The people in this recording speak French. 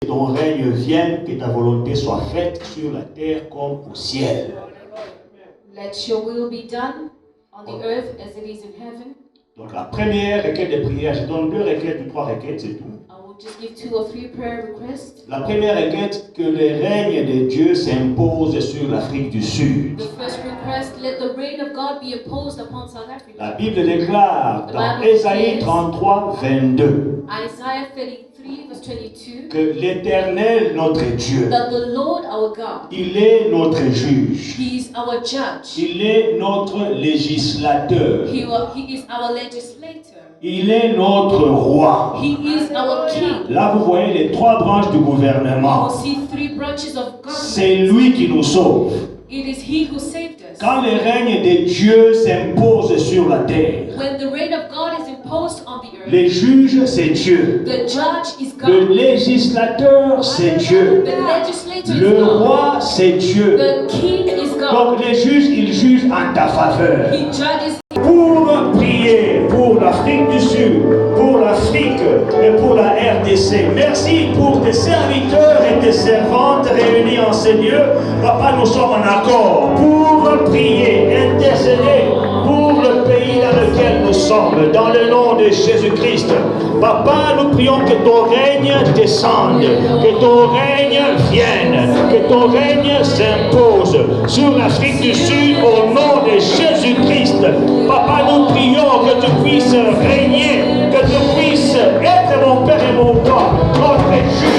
ton règne vienne, que ta volonté soit faite sur la terre comme au ciel. Let your will be done on the earth as it is in heaven. Donc la première requête de prière, je donne 2 requêtes ou 3 requêtes, c'est tout. I will just give 2 or 3 prayer requests. La première requête, que le règne de Dieu s'impose sur l'Afrique du Sud. The first request, let the reign of God be imposed upon South Africa. La Bible déclare dans Ésaïe 33, 22 Isaiah 33 verse 22 que l'Éternel, notre Dieu, that the Lord our God, il est notre juge, He is our judge. il est notre législateur, He is our legislator. il est notre roi. He is our king. Là, vous voyez les 3 branches du You gouvernement. will see 3 branches of C'est government. lui qui nous sauve. It is He who saved us. Quand le règne de Dieu s'impose sur la terre, When the reign of God is imposed on the earth, les juges, c'est Dieu. the judge is Le God. législateur, c'est Dieu. The legislator is Le God. roi, c'est Dieu. The king is God. Donc les juges, ils jugent en ta faveur. He judges. Pour prier pour l'Afrique du Sud, pour l'Afrique et pour la RDC. Merci pour tes serviteurs et tes servantes réunis en ce lieu. Papa, nous sommes en accord pour prier, intercéder pour le pays dans lequel nous sommes, dans le nom de Jésus-Christ. Papa, nous prions que ton règne descende, que ton règne vienne, que ton règne s'impose sur l'Afrique du Sud au nom de Jésus-Christ. Papa, nous prions que tu puisses régner, que tu puisses être mon Père et mon roi, notre juge.